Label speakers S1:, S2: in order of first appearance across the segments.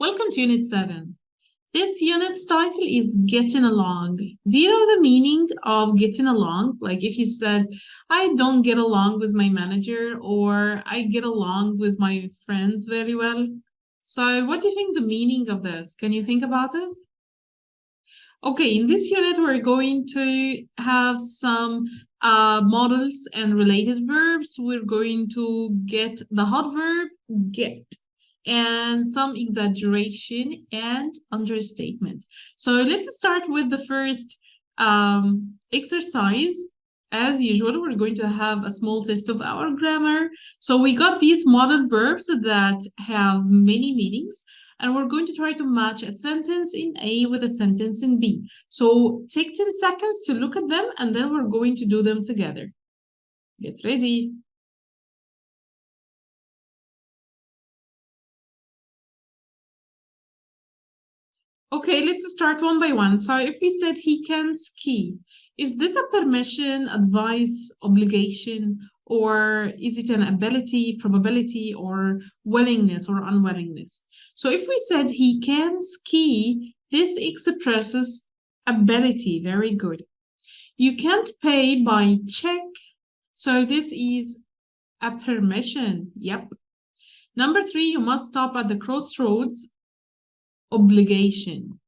S1: Welcome to Unit 7. This unit's title is Getting Along. Do you know the meaning of getting along? Like if you said, I don't get along with my manager, or I get along with my friends very well. So what do you think the meaning of this? Can you think about it? Okay, in this unit, we're going to have some models and related verbs. We're going to get the hot verb, get, and some exaggeration and understatement. So let's start with the first exercise. As usual, we're going to have a small test of our grammar. So we got these modal verbs that have many meanings, and we're going to try to match a sentence in A with a sentence in B. So take 10 seconds to look at them, and then we're going to do them together. Get ready. Okay, let's start one by one. So if we said he can ski, is this a permission, advice, obligation, or is it an ability, probability, or willingness or unwillingness? So if we said he can ski, this expresses ability. Very good. You can't pay by check. So this is a permission. Yep. Number 3, you must stop at the crossroads. Obligation.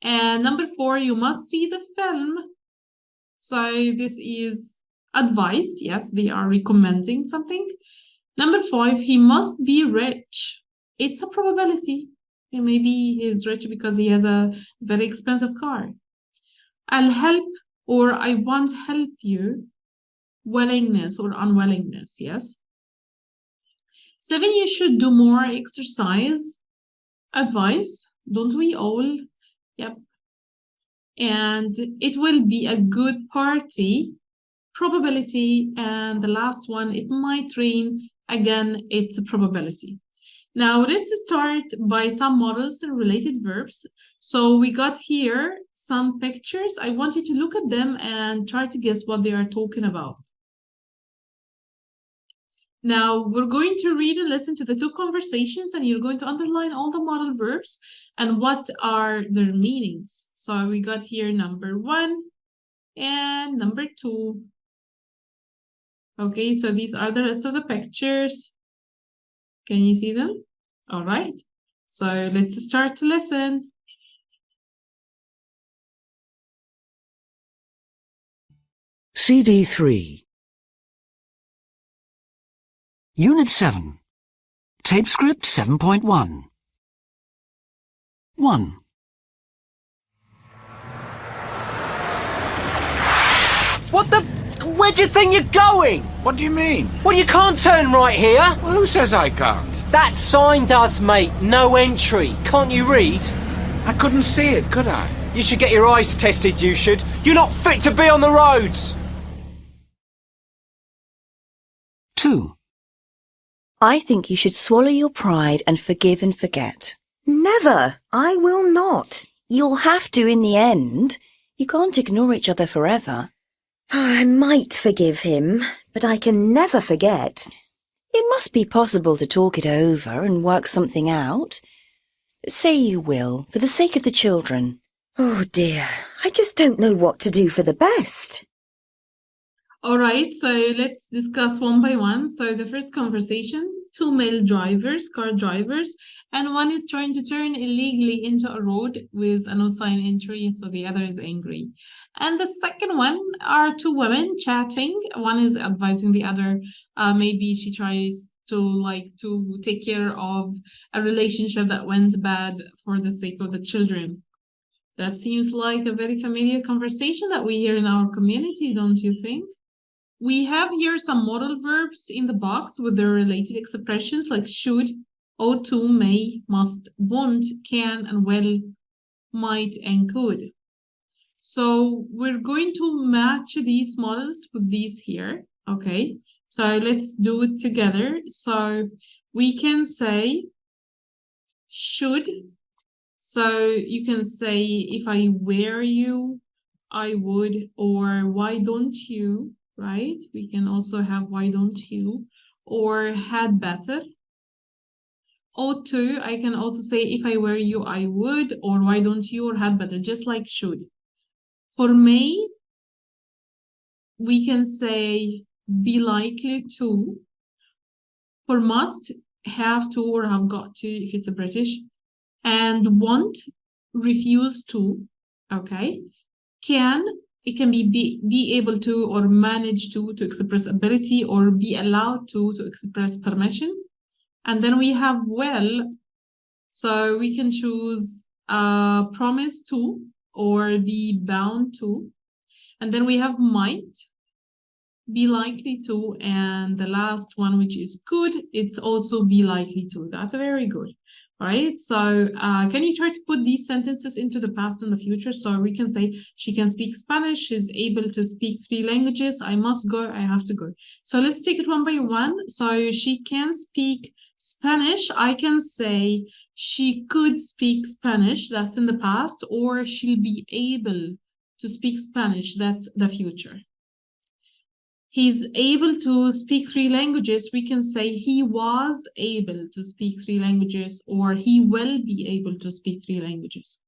S1: And number 4, you must see the film. So this is advice. Yes, they are recommending something. Number 5, he must be rich. It's a probability. Maybe he's rich because he has a very expensive car. I'll help or I won't help you. Willingness or unwillingness. Yes. 7, you should do more exercise. Advice. Don't we all? Yep. And it will be a good party. Probability. And the last one, it might rain. Again, it's a probability. Now let's start by some models and related verbs. So we got here some pictures. I want you to look at them and try to guess what they are talking about. Now we're going to read and listen to the 2 conversations, and you're going to underline all the modal verbs and what are their meanings. So we got here number 1 and number 2. Okay, so these are the rest of the pictures. Can you see them? All right. So let's start to listen.
S2: CD 3. Unit 7. Tape script 7.1. 1.
S3: What the? Where do you think you're going?
S4: What do you mean?
S3: Well, you can't turn right here.
S4: Well, who says I can't?
S3: That sign does, mate. No entry. Can't you read?
S4: I couldn't see it, could I?
S3: You should get your eyes tested, you should. You're not fit to be on the roads.
S2: 2.
S5: I think you should swallow your pride and forgive and forget.
S6: Never. I will not.
S5: You'll have to in the end. You can't ignore each other forever.
S6: I might forgive him, but I can never forget.
S5: It must be possible to talk it over and work something out. Say you will, for the sake of the children.
S6: Oh dear, I just don't know what to do for the best.
S1: All right, so let's discuss one by one. So the first conversation, 2 male drivers, car drivers, and one is trying to turn illegally into a road with a no sign entry, so the other is angry. And the second one are 2 women chatting. One is advising the other, maybe she tries to take care of a relationship that went bad for the sake of the children. That seems like a very familiar conversation that we hear in our community, don't you think? We have here some modal verbs in the box with their related expressions like should, ought to, may, must, won't, can, and will, might, and could. So we're going to match these models with these here. Okay, so let's do it together. So we can say should. So you can say if I were you, I would, or why don't you? Right? We can also have why don't you, or had better, ought to, I can also say if I were you, I would, or why don't you, or had better, just like should. For may, we can say be likely to. For must, have to or have got to if it's a British. And want, refuse to, okay? Can, it can be able to or manage to express ability, or be allowed to express permission. And then we have well, so we can choose promise to or be bound to. And then we have might, be likely to, and the last one, which is could, it's also be likely to. That's very good. All right, so can you try to put these sentences into the past and the future? So we can say she can speak Spanish, she's able to speak 3 languages, I must go, I have to go. So let's take it one by one. So she can speak Spanish, I can say she could speak Spanish, that's in the past, or she'll be able to speak Spanish, that's the future. He's able to speak 3 languages, we can say he was able to speak 3 languages, or he will be able to speak 3 languages.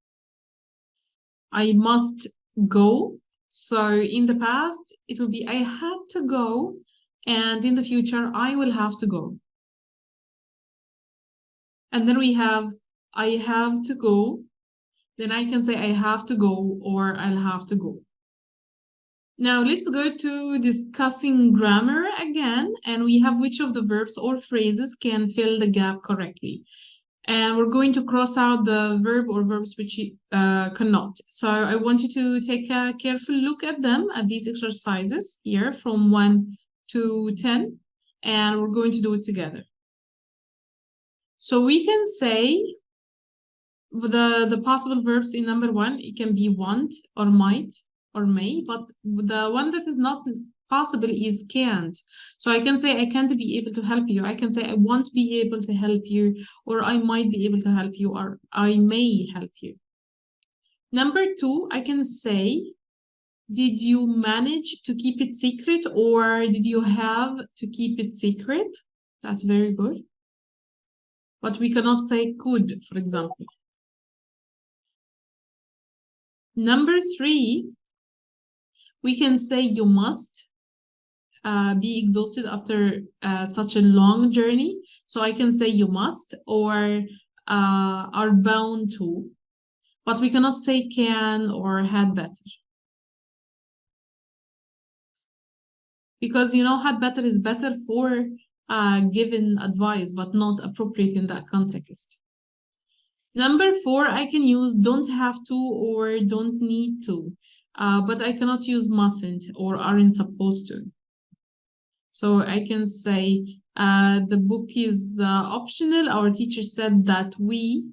S1: I must go, so in the past, it will be I had to go, and in the future, I will have to go. And then we have I have to go, then I can say I have to go, or I'll have to go. Now let's go to discussing grammar again, and we have which of the verbs or phrases can fill the gap correctly. And we're going to cross out the verb or verbs which cannot. So I want you to take a careful look at them, at these exercises here from 1 to 10, and we're going to do it together. So we can say the possible verbs in number 1, it can be want or might or may, but the one that is not possible is can't. So I can say I can't be able to help you. I can say I won't be able to help you, or I might be able to help you, or I may help you. Number 2, I can say, did you manage to keep it secret, or did you have to keep it secret? That's very good. But we cannot say could, for example. Number 3, we can say you must be exhausted after such a long journey. So I can say you must, or are bound to, but we cannot say can or had better. Because, you know, had better is better for given advice, but not appropriate in that context. Number 4, I can use don't have to or don't need to. But I cannot use mustn't or aren't supposed to. So I can say the book is optional. Our teacher said that we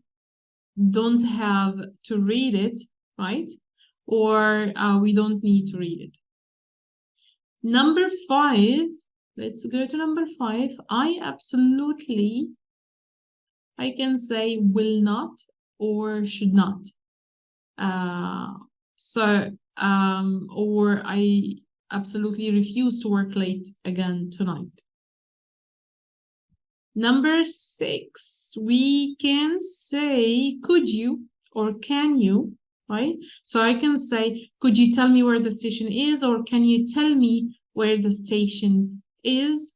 S1: don't have to read it, right? Or we don't need to read it. Number 5, let's go to number 5. I absolutely, I can say will not or should not. Or I absolutely refuse to work late again tonight. Number 6, we can say could you or can you, right? So I can say, could you tell me where the station is, or can you tell me where the station is?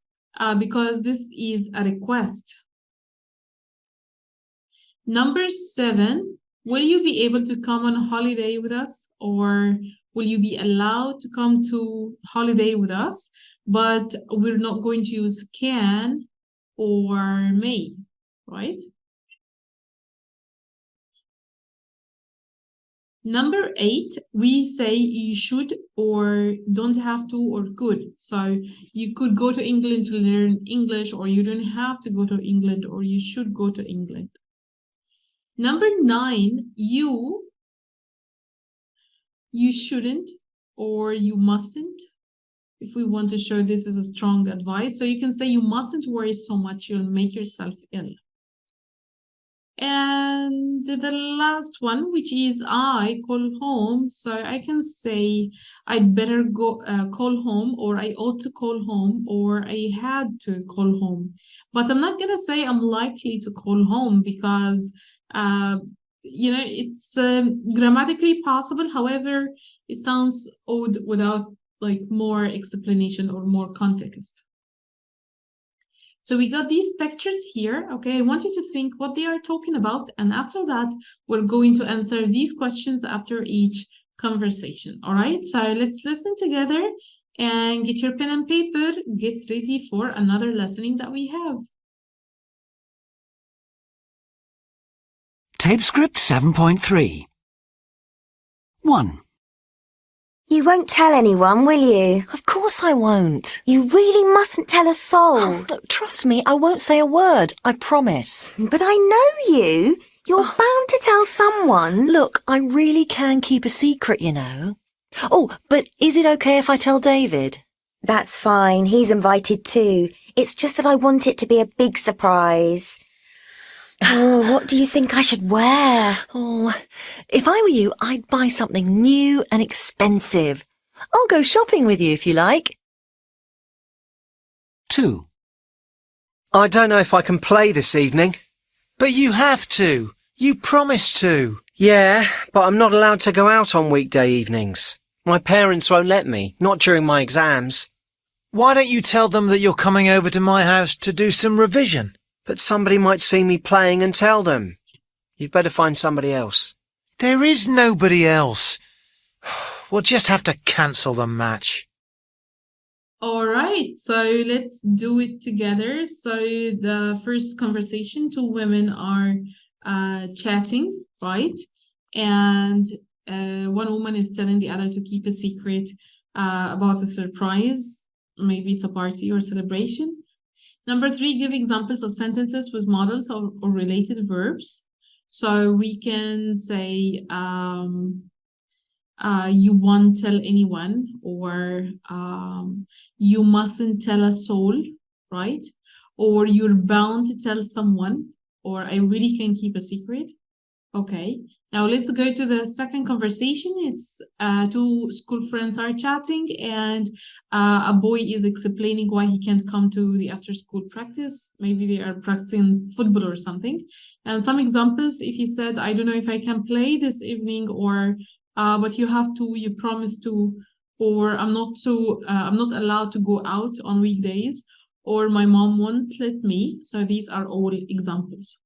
S1: Because this is a request. Number 7, will you be able to come on holiday with us, or will you be allowed to come to holiday with us? But we're not going to use can or may, right? Number 8, we say you should or don't have to or could. So you could go to England to learn English, or you don't have to go to England, or you should go to England. Number 9, you shouldn't or you mustn't, if we want to show this is a strong advice. So you can say you mustn't worry so much, you'll make yourself ill. And And the last one, which is I call home. So I can say I'd better go call home, or I ought to call home, or I had to call home. But I'm not gonna say I'm likely to call home because it's grammatically possible. However, it sounds odd without like more explanation or more context. So we got these pictures here. Okay, I want you to think what they are talking about, and after that, we're going to answer these questions after each conversation. All right, so let's listen together and get your pen and paper. Get ready for another listening that we have.
S2: Tape script 7.3. 1.
S6: You won't tell anyone, will you?
S5: Of course I won't.
S6: You really mustn't tell a soul.
S5: Look, trust me, I won't say a word. I promise.
S6: But I know you. You're bound to tell someone.
S5: Look, I really can keep a secret, you know. Oh, but is it okay if I tell David?
S6: That's fine. He's invited too. It's just that I want it to be a big surprise. Oh, what do you think I should wear?
S5: Oh, if I were you, I'd buy something new and expensive. I'll go shopping with you if you like.
S2: 2.
S3: I don't know if I can play this evening.
S7: But you have to. You promised to.
S3: Yeah, but I'm not allowed to go out on weekday evenings. My parents won't let me, not during my exams.
S7: Why don't you tell them that you're coming over to my house to do some revision?
S3: But somebody might see me playing and tell them. You'd better find somebody else.
S7: There is nobody else. We'll just have to cancel the match.
S1: All right, so let's do it together. So the first conversation, two women are chatting, right? And one woman is telling the other to keep a secret about a surprise. Maybe it's a party or celebration. Number 3, give examples of sentences with modals or related verbs. So we can say, you won't tell anyone, or you mustn't tell a soul, right? Or you're bound to tell someone, or I really can keep a secret. Okay, now let's go to the second conversation. It's two school friends are chatting, and a boy is explaining why he can't come to the after-school practice. Maybe they are practicing football or something. And some examples, if he said, I don't know if I can play this evening, or but you have to, you promise to, or I'm not allowed to go out on weekdays, or my mom won't let me. So these are all examples.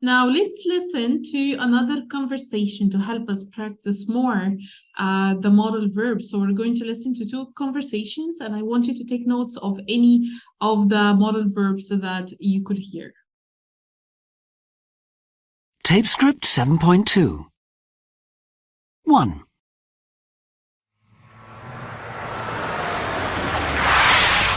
S1: Now let's listen to another conversation to help us practice more the modal verbs. So we're going to listen to 2 conversations, and I want you to take notes of any of the modal verbs so that you could hear.
S2: Tape script 7.2. 1.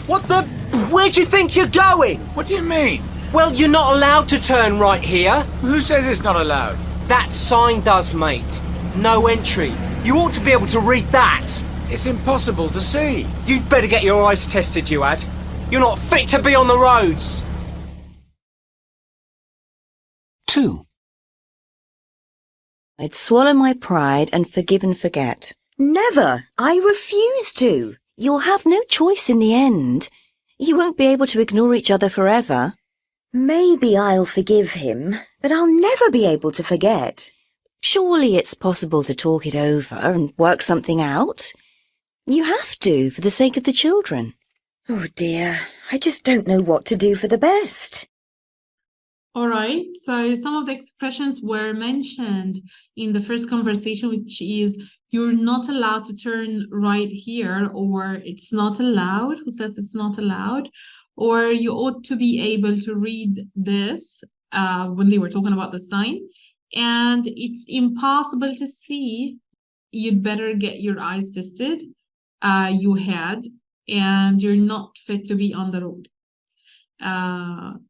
S3: What the? Where do you think you're going?
S4: What do you mean?
S3: Well, you're not allowed to turn right here.
S4: Who says it's not allowed?
S3: That sign does, mate. No entry. You ought to be able to read that.
S4: It's impossible to see.
S3: You'd better get your eyes tested, you had. You're not fit to be on the roads.
S2: 2.
S5: I'd swallow my pride and forgive and forget.
S6: Never. I refuse to.
S5: You'll have no choice in the end. You won't be able to ignore each other forever.
S6: Maybe I'll forgive him, but I'll never be able to forget.
S5: Surely it's possible to talk it over and work something out. You have to, for the sake of the children.
S6: Oh dear, I just don't know what to do for the best.
S1: All right, so some of the expressions were mentioned in the first conversation, which is you're not allowed to turn right here, or it's not allowed. Who says it's not allowed? Or you ought to be able to read this when they were talking about the sign. And it's impossible to see. You'd better get your eyes tested. You had, and you're not fit to be on the road.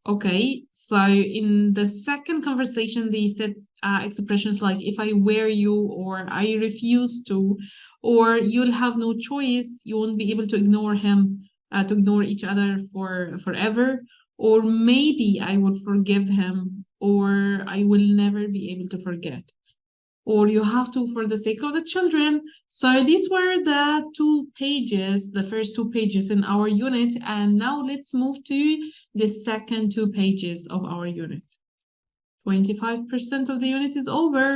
S1: Okay, so in the second conversation, they said expressions like if I wear you, or I refuse to, or you'll have no choice. You won't be able to ignore him, to ignore each other forever, or maybe I would forgive him, or I will never be able to forget. Or you have to for the sake of the children. So these were the 2 pages, the first 2 pages in our unit. And now let's move to the second 2 pages of our unit. 25% of the unit is over.